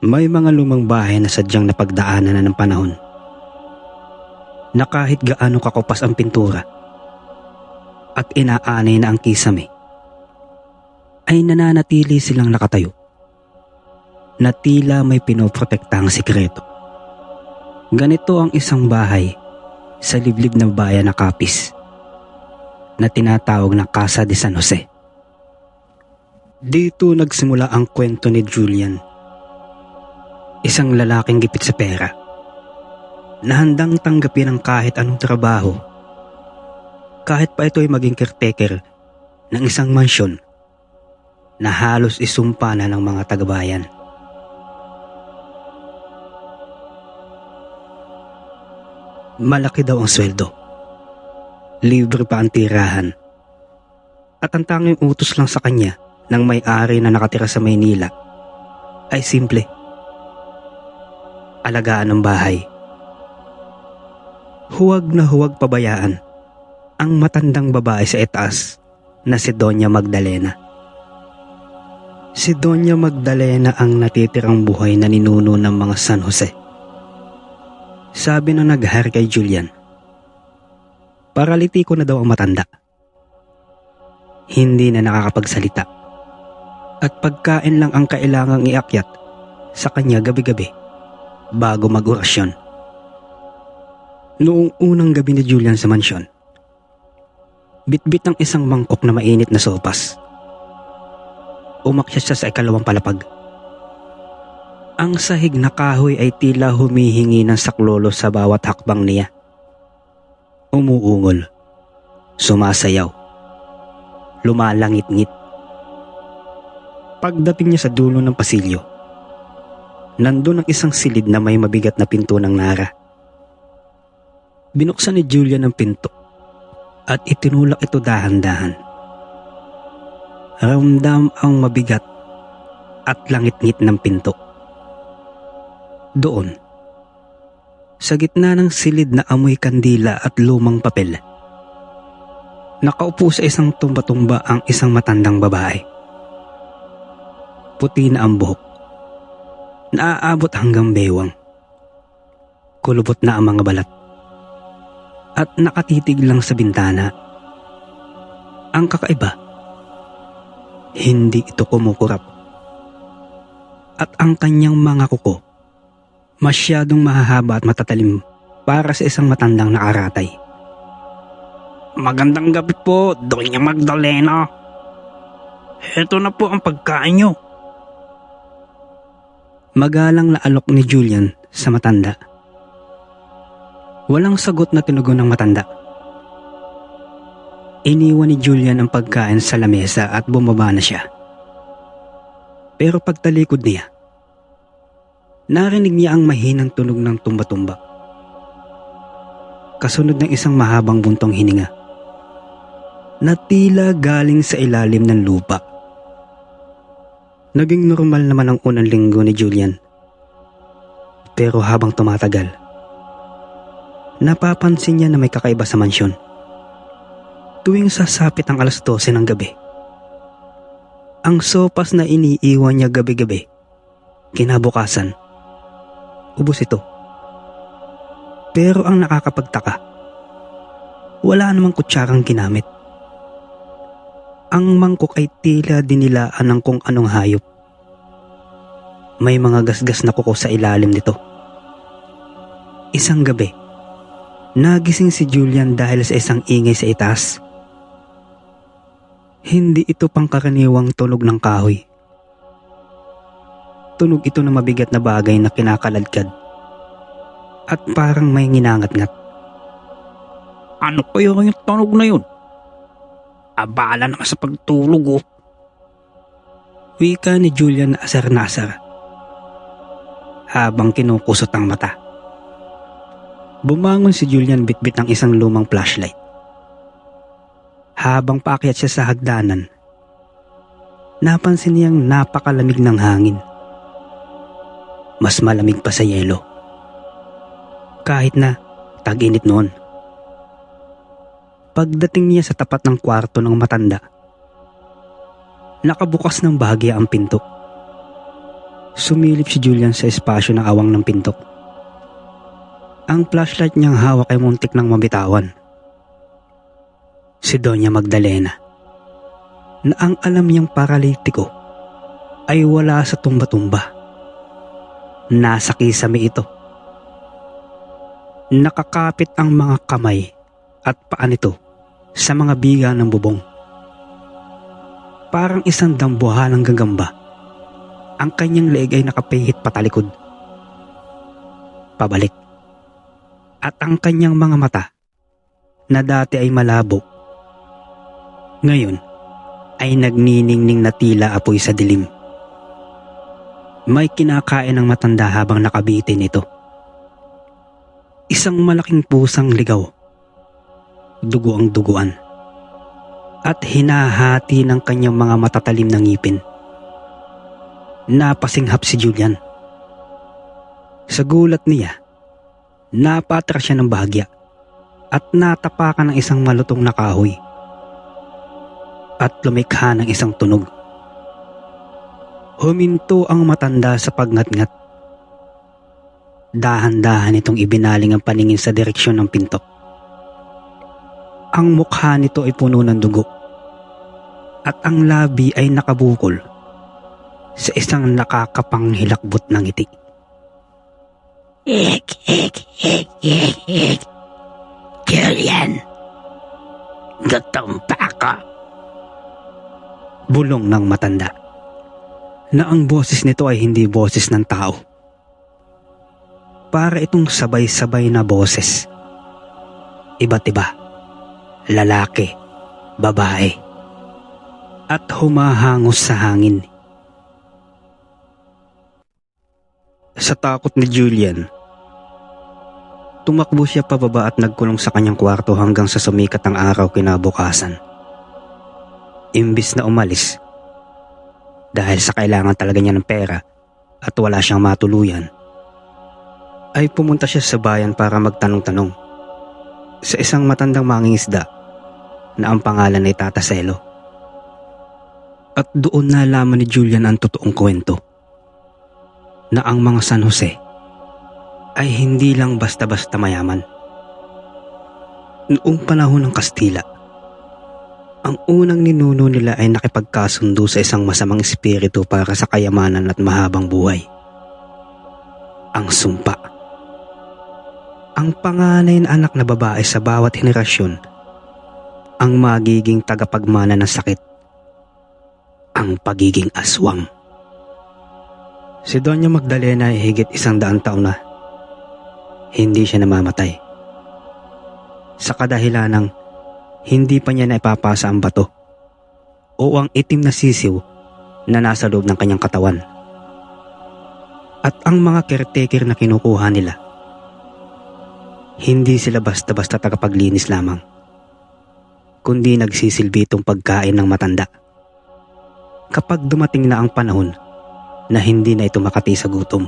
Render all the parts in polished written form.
May mga lumang bahay na sadyang napagdaanan na ng panahon, na kahit gaano kakupas ang pintura at inaanay na ang kisame, ay nananatili silang nakatayo, na tila may pinoprotektahang sikreto. Ganito ang isang bahay sa liblib na bayan na Capiz, na tinatawag na Casa de San Jose. Dito nagsimula ang kwento ni Julian, isang lalaking gipit sa pera, na handang tanggapin ang kahit anong trabaho, kahit pa ito ay maging caretaker ng isang mansyon na halos isumpa na ng mga tagabayan. Malaki daw ang sweldo, libre pa ang tirahan, at ang tanging utos lang sa kanya ng may-ari na nakatira sa Maynila ay simple: alagaan ng bahay. Huwag na huwag pabayaan ang matandang babae sa itaas na si Doña Magdalena. Si Doña Magdalena ang natitirang buhay na ninuno ng mga San Jose. Sabi na naghari kay Julian, paralitiko na daw ang matanda. Hindi na nakakapagsalita, at pagkain lang ang kailangang iakyat sa kanya gabi-gabi bago mag-orasyon. Noong unang gabi ni Julian sa mansyon, bitbit ng isang mangkok na mainit na sopas. Umakyat siya sa ikalawang palapag. Ang sahig na kahoy ay tila humihingi ng saklolo sa bawat hakbang niya. Umuungol, sumasayaw, lumalangit-ngit. Pagdating niya sa dulo ng pasilyo, nandun ang isang silid na may mabigat na pinto ng nara. Binuksan ni Julian ang pinto at itinulak ito dahan-dahan. Ramdam ang mabigat at langit-ngit ng pinto. Doon, sa gitna ng silid na amoy kandila at lumang papel, nakaupo sa isang tumba-tumba ang isang matandang babae. Puti na ang buhok, naaabot hanggang bewang. Kulubot na ang mga balat, at nakatitig lang sa bintana. Ang kakaiba, hindi ito kumukurap, at ang kanyang mga kuko masyadong mahahaba at matatalim para sa isang matandang nakaratay. Magandang gabi po, Doña Magdalena. Heto na po ang pagkain nyo. Magalang na alok ni Julian sa matanda. Walang sagot na tinugon ng matanda. Iniwan ni Julian ang pagkain sa lamesa at bumaba na siya. Pero pagtalikod niya, narinig niya ang mahinang tunog ng tumba-tumba, kasunod ng isang mahabang buntong hininga na tila galing sa ilalim ng lupa. Naging normal naman ang unang linggo ni Julian. Pero habang tumatagal, napapansin niya na may kakaiba sa mansyon. Tuwing sasapit ang alas 12 ng gabi, ang sopas na iniiwan niya gabi-gabi, kinabukasan, ubos ito. Pero ang nakakapagtaka, wala namang kutsarang ginamit. Ang mangkok ay tila dinilaan ng kung anong hayop. May mga gasgas na kuko sa ilalim nito. Isang gabi, nagising si Julian dahil sa isang ingay sa itaas. Hindi ito pangkaraniwang tunog ng kahoy. Tunog ito ng mabigat na bagay na kinakaladkad at parang may nginangat-ngat. Ano kayo yung tunog na yun? Abala naman sa pagtulog oh. Wika ni Julian na asar habang kinukusot ang mata. Bumangon si Julian bitbit ng isang lumang flashlight. Habang paakyat siya sa hagdanan, napansin niyang napakalamig ng hangin. Mas malamig pa sa yelo, kahit na tag-init noon. Pagdating niya sa tapat ng kwarto ng matanda, nakabukas ng bahagya ang pinto. Sumilip si Julian sa espasyo ng awang ng pinto. Ang flashlight niyang hawak ay muntik ng mabitawan. Si Doña Magdalena, na ang alam niyang paralitiko ay wala sa tumba-tumba. Nasa kisame ito. Nakakapit ang mga kamay at paa nito sa mga biga ng bubong. Parang isang dambuhalang gagamba, ang kanyang leeg ay nakapihit patalikod. Pabalik. At ang kanyang mga mata, na dati ay malabo, ngayon ay nagniningning na tila apoy sa dilim. May kinakain ng matanda habang nakabitin ito. Isang malaking pusang ligaw, dugo ang duguan, at hinahati ng kanyang mga matatalim na ngipin. Napasinghap si Julian. Sa gulat niya, napatras siya ng bahagya at natapakan ng isang malutong na kahoy at lumikha ng isang tunog. Huminto ang matanda sa pagngat-ngat. Dahan-dahan itong ibinaling ang paningin sa direksyon ng pinto. Ang mukha nito ay puno ng dugo at ang labi ay nakabukol sa isang nakakapanghilakbot na ngiti. Julian, gutom pa ako. Bulong ng matanda, na ang boses nito ay hindi boses ng tao. Para itong sabay-sabay na boses. Iba't iba. Lalaki, babae, at humahangos sa hangin. Sa takot ni Julian, tumakbo siya pababa at nagkulong sa kanyang kwarto hanggang sa sumikat ang araw kinabukasan. Imbis na umalis, dahil sa kailangan talaga niya ng pera at wala siyang matuluyan, ay pumunta siya sa bayan para magtanong-tanong sa isang matandang mangingisda na ang pangalan ay Tata Selo. At doon nalaman ni Julian ang totoong kwento, na ang mga San Jose ay hindi lang basta-basta mayaman. Noong panahon ng Kastila, ang unang ninuno nila ay nakipagkasundo sa isang masamang espiritu para sa kayamanan at mahabang buhay. Ang sumpa. Ang panganay na anak na babae sa bawat henerasyon ang magiging tagapagmana ng sakit. Ang pagiging aswang. Si Doña Magdalena ay higit 100 taon na. Hindi siya namamatay. Sa kadahilanang hindi pa niya naipapasa ang bato o ang itim na sisiw na nasa loob ng kanyang katawan. At ang mga caretaker na kinukuha nila, hindi sila basta-basta tagapaglinis lamang, kundi nagsisilbi itong pagkain ng matanda. Kapag dumating na ang panahon na hindi na ito makati sa gutom.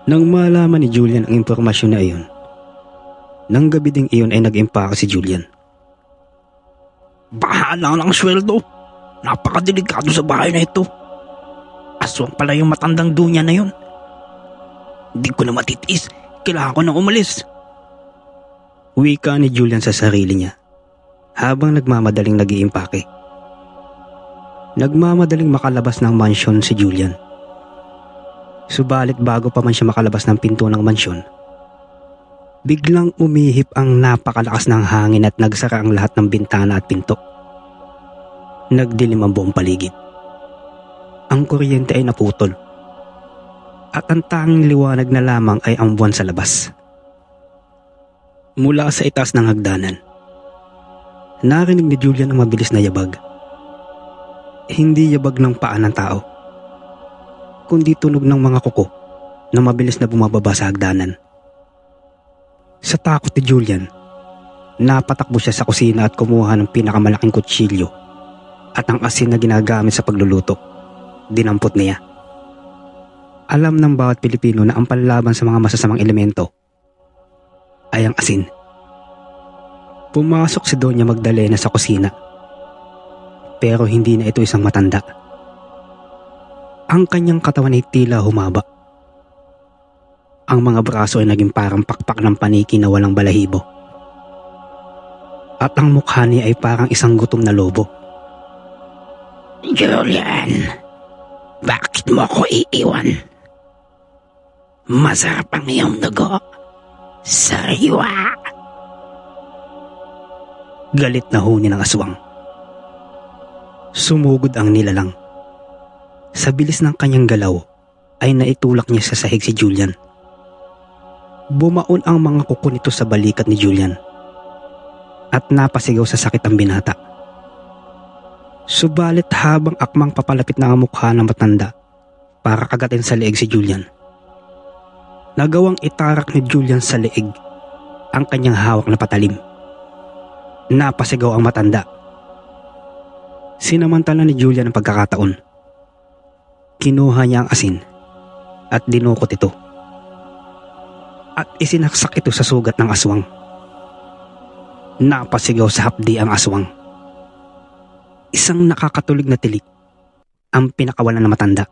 Nang malaman ni Julian ang impormasyon na iyon, nang gabi ding iyon ay nag-impake si Julian. Bahala ng sweldo. Napakadelikado sa bahay na ito. Aswang pala yung matandang dunya na yun. Hindi ko na matitiis. Kailangan ko na umalis. Wika ni Julian sa sarili niya habang nagmamadaling nag-iimpake. Nagmamadaling makalabas ng mansyon si Julian. Subalit bago pa man siya makalabas ng pinto ng mansyon, biglang umihip ang napakalakas ng hangin at nagsara ang lahat ng bintana at pinto. Nagdilim ang buong paligid. Ang kuryente ay naputol. At ang tanging liwanag na lamang ay ang buwan sa labas. Mula sa itaas ng hagdanan, narinig ni Julian ang mabilis na yabag. Hindi yabag ng paa ng tao, kundi tunog ng mga kuko na mabilis na bumababa sa hagdanan. Sa takot ni Julian, napatakbo siya sa kusina at kumuha ng pinakamalaking kutsilyo at ang asin na ginagamit sa pagluluto. Dinampot niya. Alam ng bawat Pilipino na ang panlaban sa mga masasamang elemento ay ang asin. Pumasok si Doña Magdalena sa kusina, pero hindi na ito isang matanda. Ang kanyang katawan ay tila humaba. Ang mga braso ay naging parang pakpak ng paniki na walang balahibo. At ang mukha niya ay parang isang gutom na lobo. Julian, bakit mo ako iiwan? Masarap ang iyong dugo. Sariwa. Galit na huni ng aswang. Sumugod ang nilalang. Sa bilis ng kanyang galaw ay naitulak niya sa sahig si Julian. Bumaon ang mga kuko nito sa balikat ni Julian at napasigaw sa sakit ang binata. Subalit habang akmang papalapit na ang mukha ng matanda para kagatin sa leeg si Julian, nagawang itarak ni Julian sa leeg ang kanyang hawak na patalim. Napasigaw ang matanda. Sinamantala ni Julian ang pagkakataon. Kinuha niya ang asin at dinukot ito. At isinaksak ito sa sugat ng aswang. Napasigaw sa hapdi ang aswang. Isang nakakatulig na tilik ang pinakawalan ng matanda.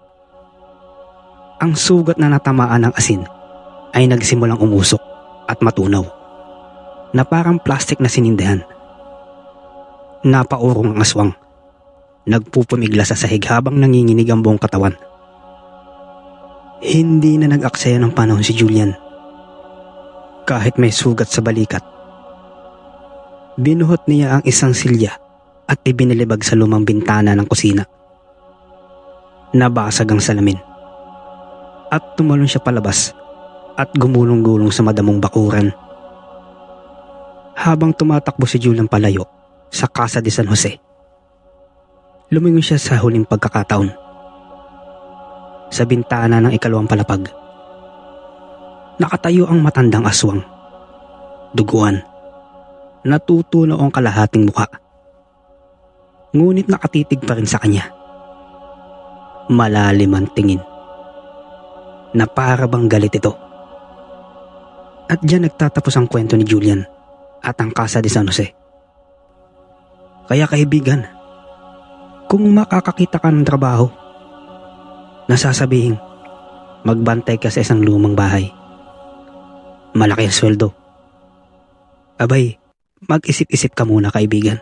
Ang sugat na natamaan ng asin ay nagsimulang umusok at matunaw na parang plastik na sinindihan. Napaurong ang aswang. Nagpupumigla sa sahig habang nanginginig ang buong katawan. Hindi na nag-aksaya ng panahon si Julian. Kahit may sugat sa balikat, binuhot niya ang isang silya at ibinilibag sa lumang bintana ng kusina. Nabasag ang salamin at tumalon siya palabas at gumulong-gulong sa madamong bakuran. Habang tumatakbo si Julian palayo sa Casa de San Jose, lumingon siya sa huling pagkakataon. Sa bintana ng ikalawang palapag, nakatayo ang matandang aswang. Duguan. Natutunaw ang kalahating mukha. Ngunit nakatitig pa rin sa kanya. Malalim ang tingin. Na para bang galit ito. At diyan nagtatapos ang kwento ni Julian at ang Casa de San Jose. Kaya kaibigan, kung makakakita ka ng trabaho, nasasabihin, magbantay ka sa isang lumang bahay. Malaki ang sweldo. Abay, mag-isip-isip ka muna kaibigan.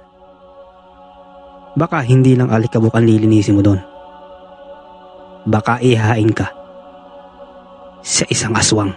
Baka hindi lang alikabok ang lilinisin mo doon. Baka ihahain ka sa isang aswang.